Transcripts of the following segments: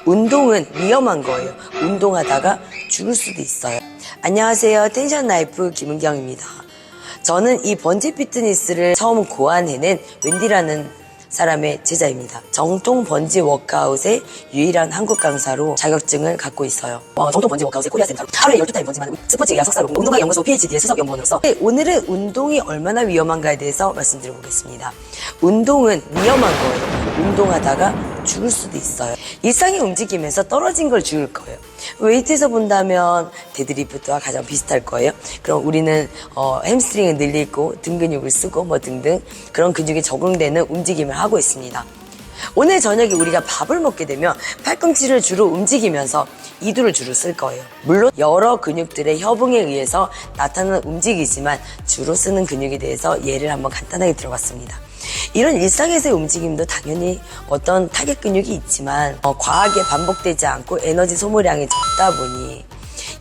운동은 위험한 거예요. 운동하다가 죽을 수도 있어요. 안녕하세요. 텐션 라이프 김은경입니다. 저는 이 번지 피트니스를 처음 고안해낸 웬디라는 사람의 제자입니다. 정통 번지 워크아웃의 유일한 한국 강사로 자격증을 갖고 있어요. 정통 번지 워크아웃의 코리아 센터로 하루에 12타임 번지만 스포츠 예약 석사로 운동과 연구소 PhD의 수석 연구원으로서 오늘은 운동이 얼마나 위험한가에 대해서 말씀드려보겠습니다. 운동은 위험한 거예요. 운동하다가 죽을 수도 있어요. 일상의 움직임에서 떨어진 걸 죽을 거예요. 웨이트에서 본다면 데드리프트와 가장 비슷할 거예요. 그럼 우리는 햄스트링을 늘리고 등 근육을 쓰고 뭐 등등 그런 근육이 적응되는 움직임을 하고 있습니다. 오늘 저녁에 우리가 밥을 먹게 되면 팔꿈치를 주로 움직이면서 이두를 주로 쓸 거예요. 물론 여러 근육들의 협응에 의해서 나타나는 움직이지만 주로 쓰는 근육에 대해서 예를 한번 간단하게 들어봤습니다. 이런 일상에서의 움직임도 당연히 어떤 타겟 근육이 있지만 과하게 반복되지 않고 에너지 소모량이 적다 보니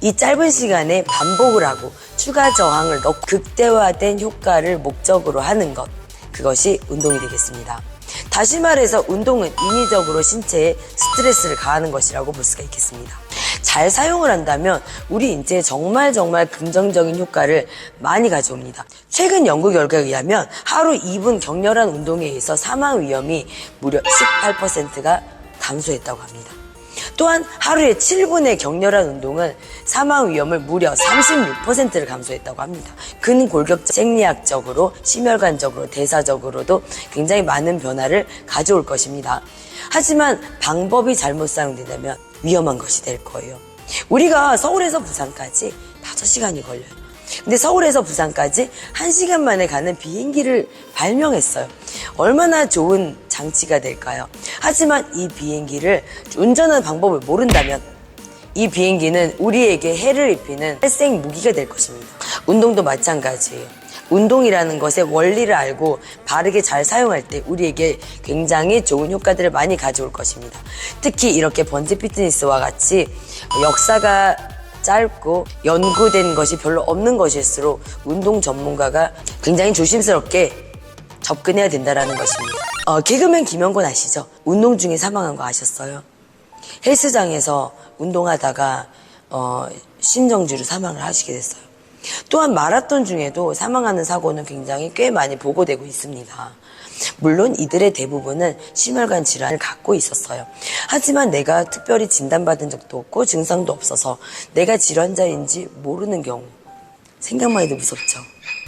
이 짧은 시간에 반복을 하고 추가 저항을 넣고 극대화된 효과를 목적으로 하는 것, 그것이 운동이 되겠습니다. 다시 말해서 운동은 인위적으로 신체에 스트레스를 가하는 것이라고 볼 수가 있겠습니다. 잘 사용을 한다면 우리 인체에 정말 긍정적인 효과를 많이 가져옵니다. 최근 연구 결과에 의하면 하루 2분 격렬한 운동에 의해서 사망 위험이 무려 18%가 감소했다고 합니다. 또한 하루에 7분의 격렬한 운동은 사망 위험을 무려 36%를 감소했다고 합니다. 근골격적, 생리학적으로, 심혈관적으로, 대사적으로도 굉장히 많은 변화를 가져올 것입니다. 하지만 방법이 잘못 사용된다면 위험한 것이 될 거예요. 우리가 서울에서 부산까지 5시간이 걸려요. 근데 서울에서 부산까지 1시간 만에 가는 비행기를 발명했어요. 얼마나 좋은 장치가 될까요? 하지만 이 비행기를 운전하는 방법을 모른다면 이 비행기는 우리에게 해를 입히는 살생 무기가 될 것입니다. 운동도 마찬가지예요. 운동이라는 것의 원리를 알고 바르게 잘 사용할 때 우리에게 굉장히 좋은 효과들을 많이 가져올 것입니다. 특히 이렇게 번지 피트니스와 같이 역사가 짧고 연구된 것이 별로 없는 것일수록 운동 전문가가 굉장히 조심스럽게 접근해야 된다는 것입니다. 개그맨 김영곤 아시죠? 운동 중에 사망한 거 아셨어요? 헬스장에서 운동하다가 심정지로 사망을 하시게 됐어요. 또한 마라톤 중에도 사망하는 사고는 굉장히 꽤 많이 보고되고 있습니다. 물론 이들의 대부분은 심혈관 질환을 갖고 있었어요. 하지만 내가 특별히 진단받은 적도 없고 증상도 없어서 내가 질환자인지 모르는 경우, 생각만 해도 무섭죠.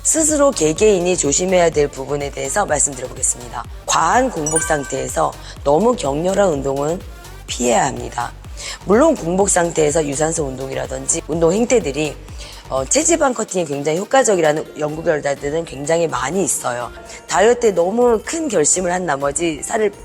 스스로 개개인이 조심해야 될 부분에 대해서 말씀드려보겠습니다. 과한 공복 상태에서 너무 격렬한 운동은 피해야 합니다. 물론 공복 상태에서 유산소 운동이라든지 운동 행태들이 체지방 커팅이 굉장히 효과적이라는 연구 결과들은 굉장히 많이 있어요. 다이어트에 너무 큰 결심을 한 나머지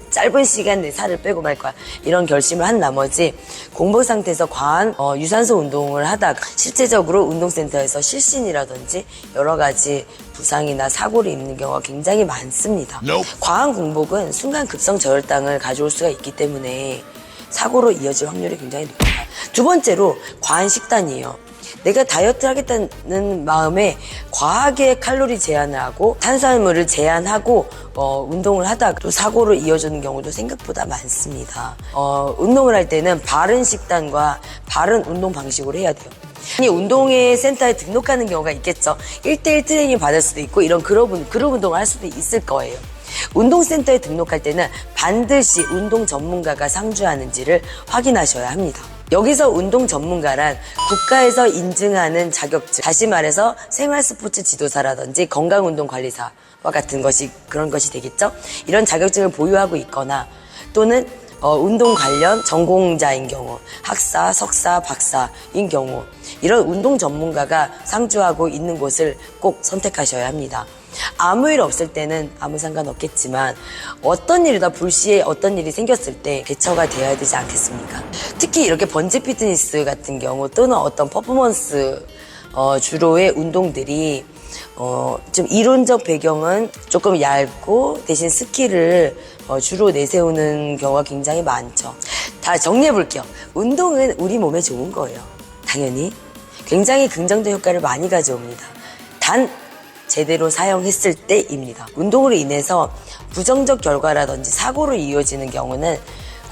짧은 시간 내에 살을 빼고 말 거야 이런 결심을 한 나머지 공복 상태에서 과한 유산소 운동을 하다가 실제적으로 운동센터에서 실신이라든지 여러 가지 부상이나 사고를 입는 경우가 굉장히 많습니다. 과한 공복은 순간 급성 저혈당을 가져올 수가 있기 때문에 사고로 이어질 확률이 굉장히 높아요. 두 번째로 과한 식단이에요. 내가 다이어트를 하겠다는 마음에 과하게 칼로리 제한을 하고 탄수화물을 제한하고 운동을 하다가 또 사고로 이어지는 경우도 생각보다 많습니다. 운동을 할 때는 바른 식단과 바른 운동 방식으로 해야 돼요. 운동회 센터에 등록하는 경우가 있겠죠. 1대1 트레이닝 받을 수도 있고 이런 그룹 운동을 할 수도 있을 거예요. 운동센터에 등록할 때는 반드시 운동 전문가가 상주하는지를 확인하셔야 합니다. 여기서 운동 전문가란 국가에서 인증하는 자격증, 다시 말해서 생활스포츠 지도사라든지 건강운동관리사와 같은 것이 그런 것이 되겠죠. 이런 자격증을 보유하고 있거나 또는 운동 관련 전공자인 경우, 학사, 석사, 박사인 경우 이런 운동 전문가가 상주하고 있는 곳을 꼭 선택하셔야 합니다. 아무 일 없을 때는 아무 상관없겠지만 어떤 일이다 불시에 어떤 일이 생겼을 때 대처가 되어야 되지 않겠습니까? 특히 이렇게 번지 피트니스 같은 경우 또는 어떤 퍼포먼스 주로의 운동들이 좀 이론적 배경은 조금 얇고 대신 스킬을 주로 내세우는 경우가 굉장히 많죠. 다 정리해 볼게요. 운동은 우리 몸에 좋은 거예요. 당연히 굉장히 긍정적 효과를 많이 가져옵니다. 단 제대로 사용했을 때입니다. 운동으로 인해서 부정적 결과라든지 사고로 이어지는 경우는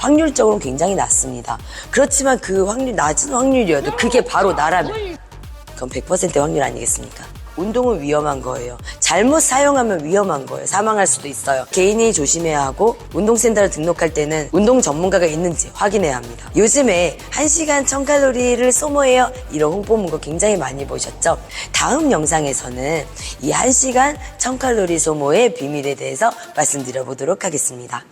확률적으로 굉장히 낮습니다. 그렇지만 그 확률, 낮은 확률이어도 그게 바로 나라면 그건 100%의 확률 아니겠습니까? 운동은 위험한 거예요. 잘못 사용하면 위험한 거예요. 사망할 수도 있어요. 개인이 조심해야 하고 운동센터를 등록할 때는 운동 전문가가 있는지 확인해야 합니다. 요즘에 1시간 1000칼로리를 소모해요 이런 홍보 문구 굉장히 많이 보셨죠? 다음 영상에서는 이 1시간 1000칼로리 소모의 비밀에 대해서 말씀드려 보도록 하겠습니다.